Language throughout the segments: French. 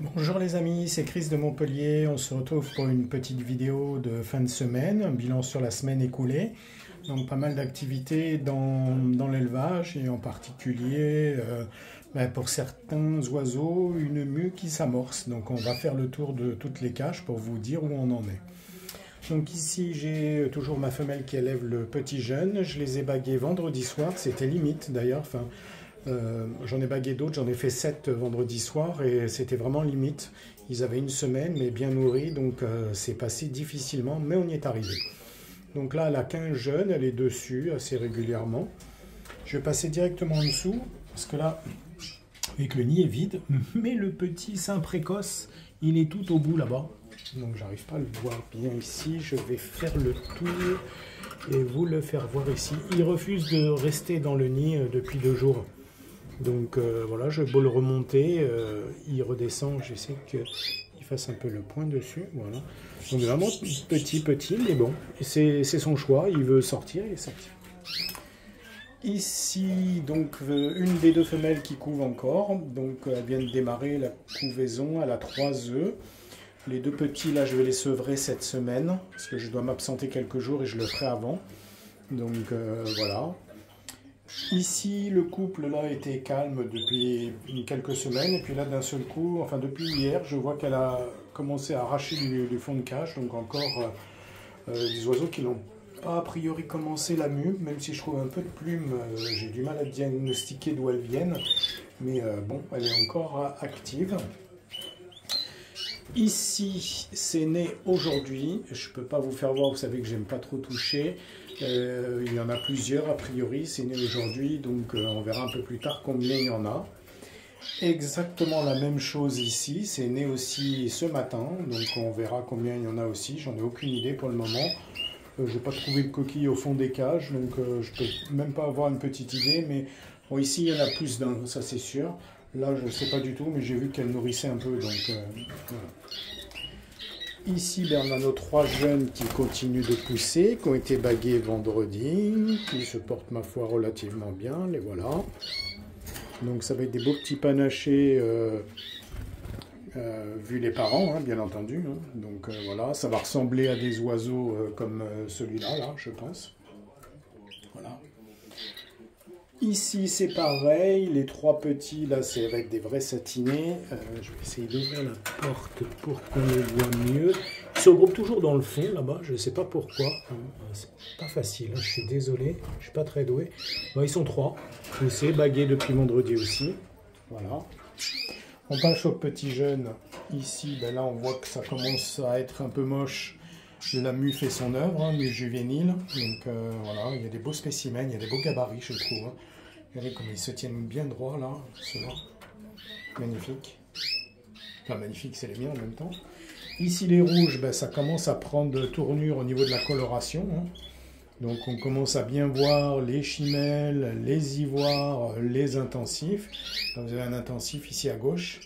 Bonjour les amis, c'est Chris de Montpellier. On se retrouve pour une petite vidéo de fin de semaine, un bilan sur la semaine écoulée. Donc pas mal d'activités dans l'élevage et en particulier pour certains oiseaux, une mue qui s'amorce. Donc on va faire le tour de toutes les cages pour vous dire où on en est. Donc ici j'ai toujours ma femelle qui élève le petit jeune. Je les ai bagués vendredi soir, c'était limite d'ailleurs. J'en ai bagué d'autres, j'en ai fait 7 vendredi soir et c'était vraiment limite. Ils avaient une semaine mais bien nourris, donc c'est passé difficilement, mais on y est arrivé. Donc là, elle a 15 jeunes, elle est dessus assez régulièrement. Je vais passer directement en dessous, parce que là, vu que le nid est vide, mais le petit sein précoce, il est tout au bout là-bas. Donc j'arrive pas à le voir bien ici, je vais faire le tour et vous le faire voir ici. Il refuse de rester dans le nid depuis 2 jours. Donc voilà, je vais le remonter, il redescend, j'essaie qu'il fasse un peu le point dessus, voilà. Donc vraiment petit, mais bon, c'est son choix, il veut sortir, il est sorti. Ici, donc, une des 2 femelles qui couve encore, donc elle vient de démarrer la couvaison, elle a 3 œufs. Les 2 petits, là, je vais les sevrer cette semaine, parce que je dois m'absenter quelques jours et je le ferai avant. Donc voilà. Ici, le couple là était calme depuis quelques semaines, et puis là d'un seul coup, enfin depuis hier, je vois qu'elle a commencé à arracher du fond de cage, donc encore des oiseaux qui n'ont pas a priori commencé la mue, même si je trouve un peu de plumes, j'ai du mal à diagnostiquer d'où elles viennent, mais bon, elle est encore active. Ici, c'est né aujourd'hui, je ne peux pas vous faire voir, vous savez que j'aime pas trop toucher. Il y en a plusieurs a priori, c'est né aujourd'hui, donc on verra un peu plus tard combien il y en a. Exactement la même chose ici, c'est né aussi ce matin, donc on verra combien il y en a aussi, j'en ai aucune idée pour le moment. Je n'ai pas trouvé de coquilles au fond des cages, donc je ne peux même pas avoir une petite idée, mais bon, ici il y en a plus d'un, ça c'est sûr. Là je ne sais pas du tout, mais j'ai vu qu'elle nourrissait un peu, donc voilà. Ici, on a nos 3 jeunes qui continuent de pousser, qui ont été bagués vendredi, qui se portent, ma foi, relativement bien, les voilà. Donc ça va être des beaux petits panachés, vu les parents, hein, bien entendu. Hein. Donc voilà, ça va ressembler à des oiseaux comme celui-là, là, je pense. Voilà. Ici, c'est pareil, les 3 petits, là, ça va être des vrais satinés. Je vais essayer d'ouvrir la porte pour qu'on les voit mieux. Ils se regroupent toujours dans le fond, là-bas, je ne sais pas pourquoi. C'est pas facile, hein, je suis désolé, je ne suis pas très doué. Bon, ils sont 3, poussés, bagués depuis vendredi aussi. Voilà. On passe au petit jeune. Ici, ben là, on voit que ça commence à être un peu moche. La mue fait son œuvre, hein, mue juvénile. Donc voilà, il y a des beaux spécimens, il y a des beaux gabarits, je trouve. Hein. Regardez comme ils se tiennent bien droit là. Magnifique. Enfin, magnifique, c'est les miens en même temps. Ici, les rouges, ben, ça commence à prendre tournure au niveau de la coloration. Hein. Donc on commence à bien voir les chimelles, les ivoires, les intensifs. Là, vous avez un intensif ici à gauche.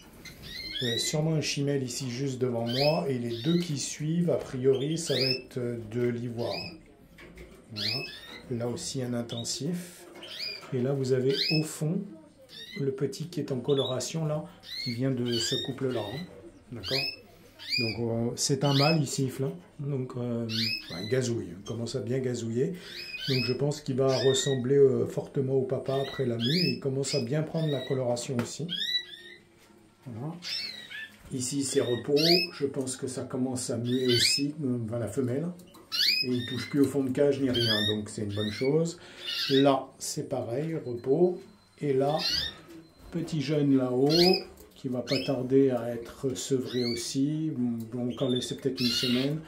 Sûrement un chimel ici juste devant moi, et les 2 qui suivent, a priori, ça va être de l'ivoire. Voilà. Là aussi un intensif. Et là, vous avez au fond le petit qui est en coloration, là, qui vient de ce couple-là. Hein. D'accord ? Donc c'est un mâle, il siffle. Hein. Donc il gazouille, il commence à bien gazouiller. Donc je pense qu'il va ressembler fortement au papa après la mue. Il commence à bien prendre la coloration aussi. Voilà. Ici c'est repos, je pense que ça commence à muer aussi, la femelle, et il ne touche plus au fond de cage ni rien, donc c'est une bonne chose. Là c'est pareil, repos, et là, petit jeune là-haut, qui va pas tarder à être sevré aussi, on va encore laisser peut-être une semaine.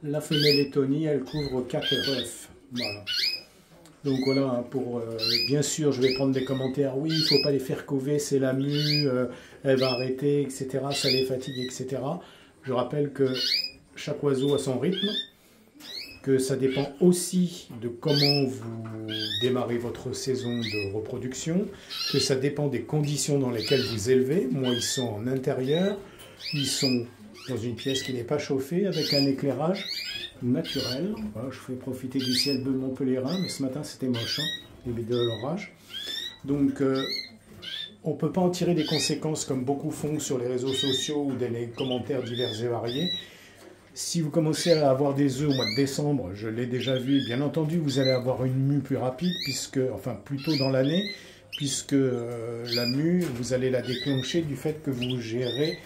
La femelle est Tony, elle couvre 4 œufs, voilà. Donc voilà, pour bien sûr, je vais prendre des commentaires. Oui, il ne faut pas les faire couver, c'est la mue, elle va arrêter, etc. Ça les fatigue, etc. Je rappelle que chaque oiseau a son rythme, que ça dépend aussi de comment vous démarrez votre saison de reproduction, que ça dépend des conditions dans lesquelles vous élevez. Moi, ils sont en intérieur, ils sont dans une pièce qui n'est pas chauffée, avec un éclairage naturel. Voilà, je fais profiter du ciel bleu montpelliérain, mais ce matin c'était moche, hein, il y avait de l'orage. Donc on ne peut pas en tirer des conséquences comme beaucoup font sur les réseaux sociaux ou dans les commentaires divers et variés. Si vous commencez à avoir des œufs au mois de décembre, je l'ai déjà vu, bien entendu, vous allez avoir une mue plus rapide, enfin plus tôt dans l'année, puisque la mue, vous allez la déclencher du fait que vous gérez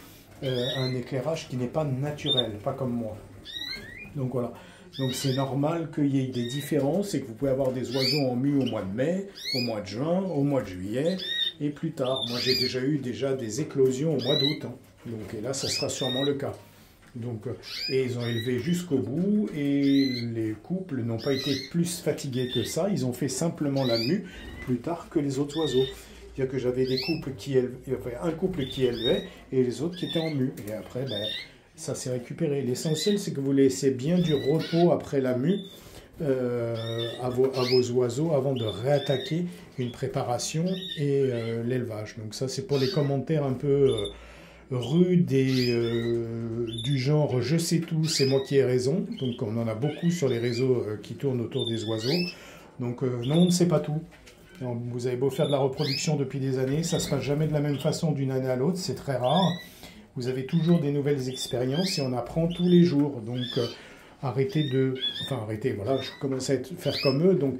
un éclairage qui n'est pas naturel, pas comme moi. Donc voilà. Donc c'est normal qu'il y ait des différences et que vous pouvez avoir des oiseaux en mue au mois de mai, au mois de juin, au mois de juillet et plus tard. Moi j'ai déjà eu des éclosions au mois d'août. Hein. Donc et là ça sera sûrement le cas. Donc, et ils ont élevé jusqu'au bout et les couples n'ont pas été plus fatigués que ça. Ils ont fait simplement la mue plus tard que les autres oiseaux. C'est-à-dire que j'avais des couples un couple qui élevait et les autres qui étaient en mue. Et après, ben, ça s'est récupéré. L'essentiel, c'est que vous laissez bien du repos après la mue à vos oiseaux avant de réattaquer une préparation et l'élevage. Donc ça, c'est pour les commentaires un peu rudes et du genre « je sais tout, c'est moi qui ai raison ». Donc on en a beaucoup sur les réseaux qui tournent autour des oiseaux. Donc non, on ne sait pas tout. Vous avez beau faire de la reproduction depuis des années, ça ne sera jamais de la même façon d'une année à l'autre, c'est très rare. Vous avez toujours des nouvelles expériences et on apprend tous les jours. Donc arrêtez, voilà, je commence à faire comme eux. Donc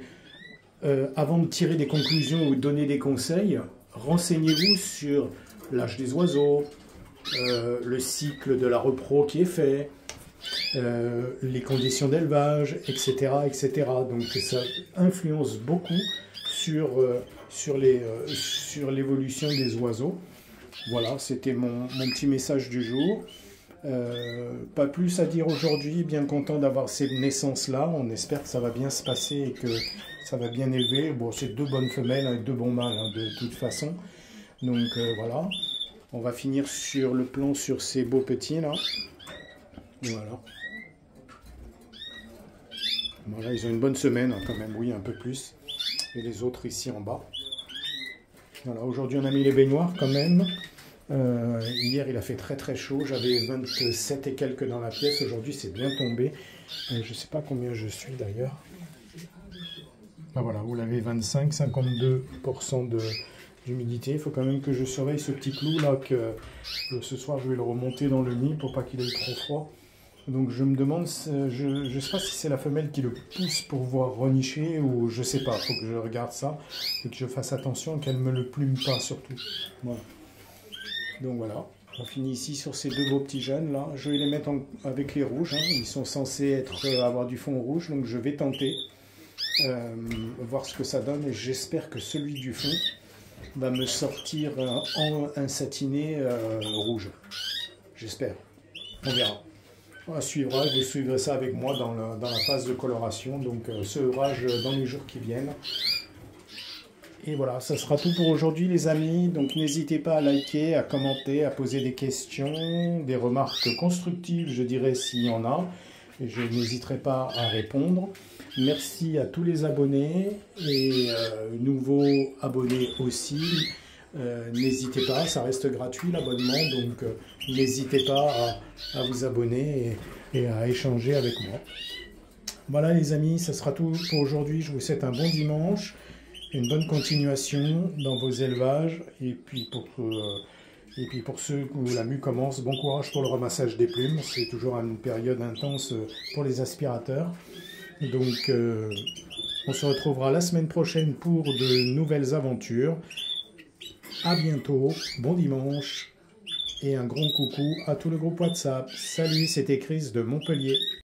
avant de tirer des conclusions ou de donner des conseils, renseignez-vous sur l'âge des oiseaux, le cycle de la repro qui est fait, les conditions d'élevage, etc., etc. Donc ça influence beaucoup sur l'évolution des oiseaux. Voilà, c'était mon petit message du jour. Pas plus à dire aujourd'hui, bien content d'avoir ces naissances-là. On espère que ça va bien se passer et que ça va bien élever. Bon, c'est 2 bonnes femelles avec 2 bons mâles, hein, de toute façon. Donc voilà, on va finir sur le plan sur ces beaux petits là. Voilà. Voilà, ils ont une bonne semaine hein, quand même, oui, un peu plus. Et les autres ici en bas. Voilà, aujourd'hui on a mis les baignoires quand même. Hier il a fait très très chaud, j'avais 27 et quelques dans la pièce, aujourd'hui c'est bien tombé. Je ne sais pas combien je suis d'ailleurs. Ben voilà, vous l'avez 25-52% d'humidité. Il faut quand même que je surveille ce petit clou là, que ce soir je vais le remonter dans le nid pour pas qu'il ait trop froid. Donc je me demande, je ne sais pas si c'est la femelle qui le pousse pour pouvoir renicher ou je sais pas, il faut que je regarde ça et que je fasse attention qu'elle ne me le plume pas surtout. Voilà. Donc voilà, on finit ici sur ces 2 beaux petits jeunes là. Je vais les mettre avec les rouges, hein. Ils sont censés avoir du fond rouge, donc je vais tenter, voir ce que ça donne et j'espère que celui du fond va me sortir un satiné rouge. J'espère, on verra. On suivra, vous suivrez ça avec moi dans la phase de coloration, donc sevrage dans les jours qui viennent. Et voilà, ça sera tout pour aujourd'hui les amis, donc n'hésitez pas à liker, à commenter, à poser des questions, des remarques constructives, je dirais s'il y en a, et je n'hésiterai pas à répondre. Merci à tous les abonnés et nouveaux abonnés aussi. N'hésitez pas, ça reste gratuit l'abonnement, donc n'hésitez pas à vous abonner et à échanger avec moi. Voilà les amis, ça sera tout pour aujourd'hui. Je vous souhaite un bon dimanche, une bonne continuation dans vos élevages et puis pour ceux où la mue commence, bon courage pour le ramassage des plumes. C'est toujours une période intense pour les aspirateurs. Donc on se retrouvera la semaine prochaine pour de nouvelles aventures. À bientôt, bon dimanche et un grand coucou à tout le groupe WhatsApp. Salut, c'était Chris de Montpellier.